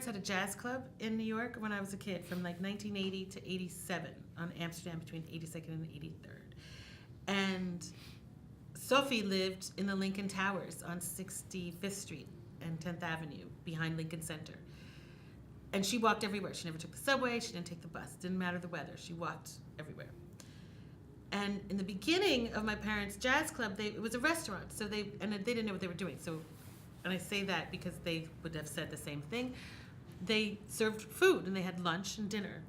parents had a jazz club in New York when I was a kid, from like 1980 to 87, on Amsterdam between 82nd and 83rd. And Sophie lived in the Lincoln Towers on 65th Street and 10th Avenue behind Lincoln Center. And she walked everywhere. She never took the subway. She didn't take the bus. Didn't matter the weather. She walked everywhere. And in the beginning of my parents' jazz club, it was a restaurant. So they didn't know what they were doing. So, and I say that because they would have said the same thing. They served food, and they had lunch and dinner.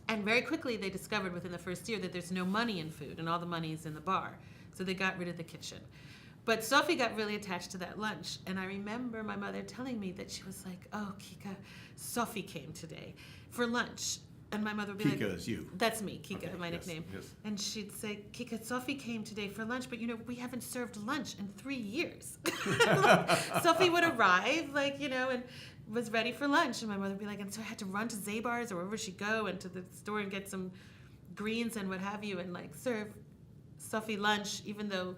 And very quickly, they discovered within the first year that there's no money in food, and all the money is in the bar. So they got rid of the kitchen. But Sophie got really attached to that lunch. And I remember my mother telling me that she was like, oh, Kika, Sophie came today for lunch. And my mother would be like... Kika is you. That's me, Kika, okay, my yes, nickname. Yes. And she'd say, Kika, Sophie came today for lunch, but we haven't served lunch in 3 years. Sophie would arrive, and was ready for lunch. And my mother would be like, and so I had to run to Zabar's or wherever she'd go, and to the store and get some greens and what have you, and serve Sophie lunch, even though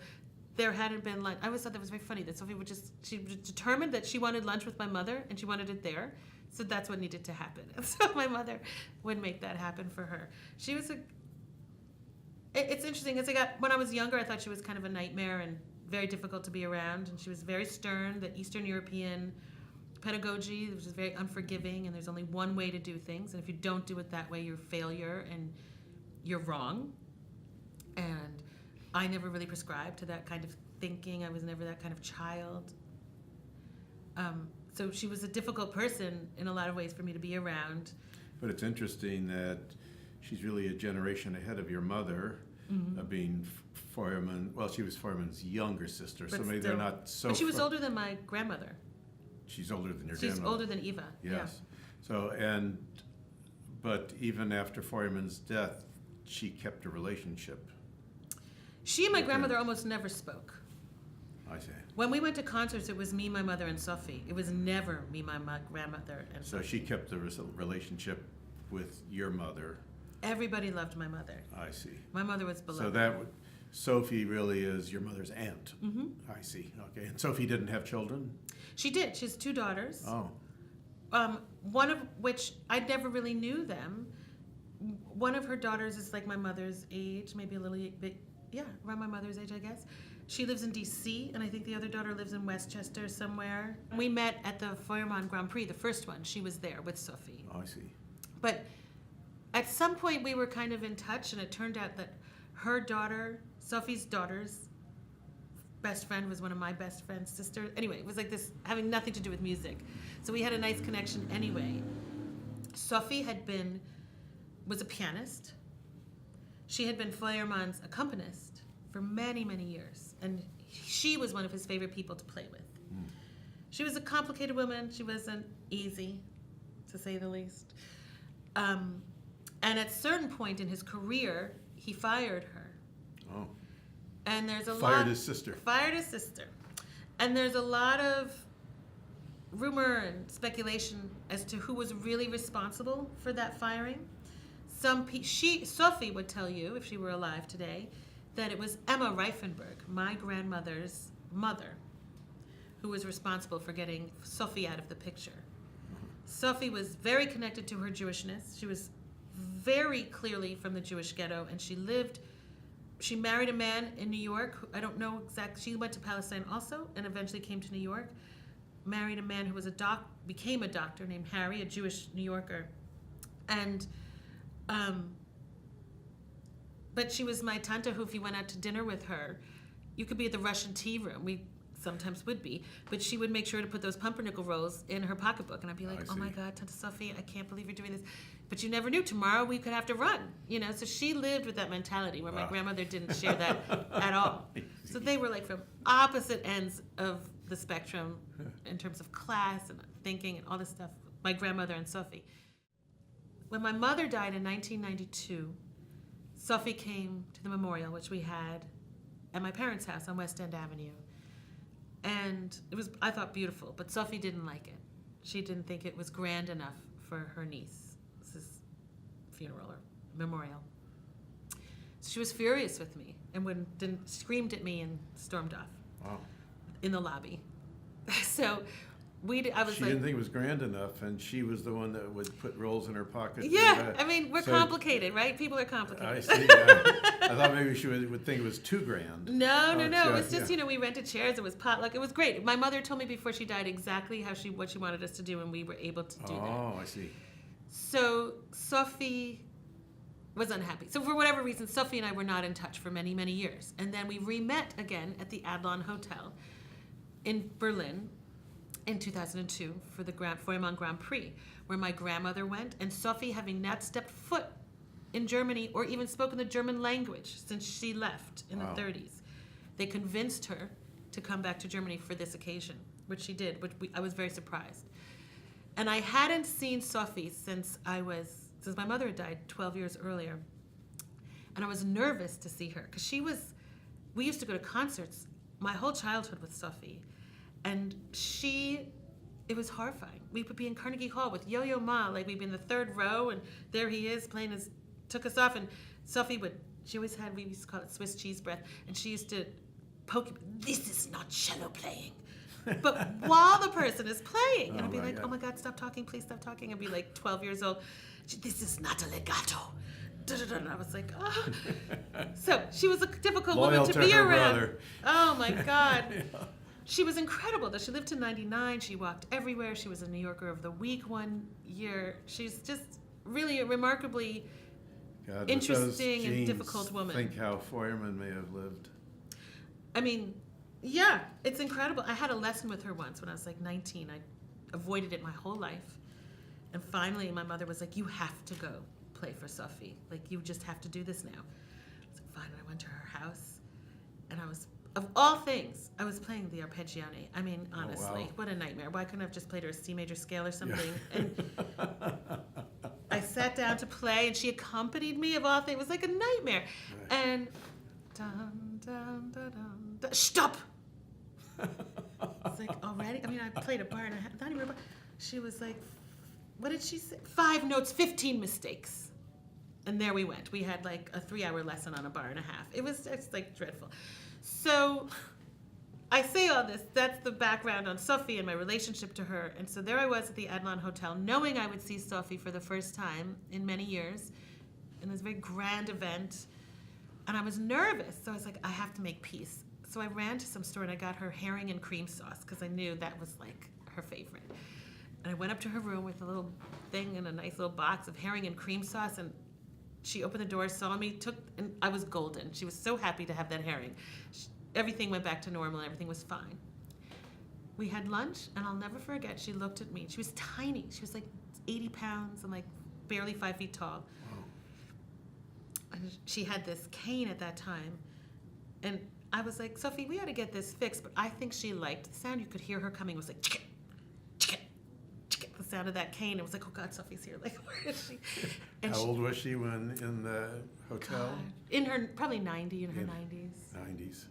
there hadn't been lunch. I always thought that was very funny, that Sophie she was determined that she wanted lunch with my mother, and she wanted it there. So that's what needed to happen. And so my mother would make that happen for her. She was it's interesting, when I was younger, I thought she was kind of a nightmare and very difficult to be around. And she was very stern, the Eastern European pedagogy, which is very unforgiving, and there's only one way to do things. And if you don't do it that way, you're a failure and you're wrong. And I never really prescribed to that kind of thinking. I was never that kind of child. So she was a difficult person in a lot of ways for me to be around. But it's interesting that she's really a generation ahead of your mother, being Feuermann. Well, she was Feuermann's younger sister, But so maybe still, they're not so... But she was older than my grandmother. She's older than your She's grandmother. older than Eva. Yes. So, but even after Feuermann's death, she kept a relationship. She and my grandmother almost never spoke. I see. When we went to concerts, it was me, my mother, and Sophie. It was never me, my grandmother, and So Sophie. she kept the relationship with your mother. Everybody loved my mother. I see. My mother was beloved. So Sophie really is your mother's aunt. Mm-hmm. I see. Okay. And Sophie didn't have children? She did. She has 2 daughters. Oh. One of which I never really knew them. One of her daughters is like my mother's age, maybe a little bit, around my mother's age, I guess. She lives in D.C., and I think the other daughter lives in Westchester somewhere. We met at the Feuermann Grand Prix, the first one. She was there with Sophie. I see. But at some point, we were kind of in touch, and it turned out that her daughter, Sophie's daughter's best friend, was one of my best friend's sister. Anyway, it was like this, having nothing to do with music. So we had a nice connection anyway. Sophie was a pianist. She had been Feuermann's accompanist for many, many years. And she was one of his favorite people to play with. Mm. She was a complicated woman. She wasn't easy, to say the least. And at a certain point in his career, he fired her. Oh. And there's Fired his sister. Fired his sister. And there's a lot of rumor and speculation as to who was really responsible for that firing. Sophie would tell you, if she were alive today, that it was Emma Reifenberg, my grandmother's mother, who was responsible for getting Sophie out of the picture. Sophie was very connected to her Jewishness. She was very clearly from the Jewish ghetto, and she married a man in New York. I don't know exactly. She went to Palestine also, and eventually came to New York. Married a man who was became a doctor named Harry, a Jewish New Yorker, and but she was my tante who, if you went out to dinner with her, you could be at the Russian tea room. We sometimes would be, but she would make sure to put those pumpernickel rolls in her pocketbook, and I'd be like, oh my God, Tante Sophie, I can't believe you're doing this. But you never knew, tomorrow we could have to run, so she lived with that mentality where my grandmother didn't share that at all. So they were like from opposite ends of the spectrum in terms of class and thinking and all this stuff, my grandmother and Sophie. When my mother died in 1992, Sophie came to the memorial, which we had at my parents' house on West End Avenue. And it was, I thought, beautiful, but Sophie didn't like it. She didn't think it was grand enough for her niece's funeral or memorial. So she was furious with me and screamed at me and stormed off. Wow. In the lobby. So I was She like, didn't think it was grand enough, and she was the one that would put rolls in her pocket. yeah, I mean, we're So- complicated, right? People are I complicated. see. I thought maybe she would think it was too grand. No. Oh, It yeah, was just, yeah. we rented chairs. It was potluck. It was great. My mother told me before she died exactly what she wanted us to do, and we were able to do that. Oh, I see. So Sophie was unhappy. So for whatever reason, Sophie and I were not in touch for many, many years. And then we re-met again at the Adlon Hotel in Berlin in 2002 for the Feuermann Grand Prix, where my grandmother went, and Sophie, having not stepped foot in Germany or even spoken the German language since she left in Wow. the 30s, they convinced her to come back to Germany for this occasion, which she did, I was very surprised. And I hadn't seen Sophie since my mother had died 12 years earlier. And I was nervous to see her because we used to go to concerts my whole childhood with Sophie. And it was horrifying. We would be in Carnegie Hall with Yo-Yo Ma, like we'd be in the third row, and there he is took us off, and Sophie she always had, we used to call it Swiss cheese breath, and she used to poke me, this is not cello playing. But while the person is playing, and I'd be my like, God. oh my God, stop talking, please stop talking. I'd be like 12 years old. This is not a legato. And I was like, oh. So she was a difficult Loyal woman to to be her around. brother. Oh my God. Yeah. She was incredible, though. She lived to 99. She walked everywhere. She was a New Yorker of the Week one year. She's just really a remarkably God, with interesting those and genes, difficult woman. Think how Feuermann may have lived. I mean, yeah, it's incredible. I had a lesson with her once when I was like 19. I avoided it my whole life. And finally, my mother was like, you have to go play for Sophie. Like, you just have to do this now. I was like, fine. And I went to her house, and of all things, I was playing the Arpeggione. I mean, honestly, wow. What a nightmare. Why couldn't I have just played her a C major scale or something? Yeah. And I sat down to play, and she accompanied me, of all things. It was like a nightmare. Right. And dun, dun, dun, dun, dun, stop! It's like, already? I mean, I played a bar and a half, not even a bar. She was like, what did she say? 5 notes, 15 mistakes. And there we went. We had like a 3-hour lesson on a bar and a half. It was just like dreadful. So I say all this, that's the background on Sophie and my relationship to her. And so there I was at the Adlon Hotel, knowing I would see Sophie for the first time in many years, in this very grand event. And I was nervous, so I was like, I have to make peace. So I ran to some store and I got her herring and cream sauce because I knew that was like her favorite. And I went up to her room with a little thing in a nice little box of herring and cream sauce, and she opened the door, saw me, and I was golden. She was so happy to have that herring. Everything went back to normal and everything was fine. We had lunch, and I'll never forget, she looked at me. She was tiny. She was like 80 pounds and like barely 5 feet tall. Wow. And she had this cane at that time. And I was like, Sophie, we ought to get this fixed. But I think she liked the sound. You could hear her coming. It was like, chicken, chicken, chicken. The sound of that cane. It was like, oh God, Sophie's here. Like, where is she? And How old was she when in the hotel? God, in her, probably 90, in her In 90s. 90s.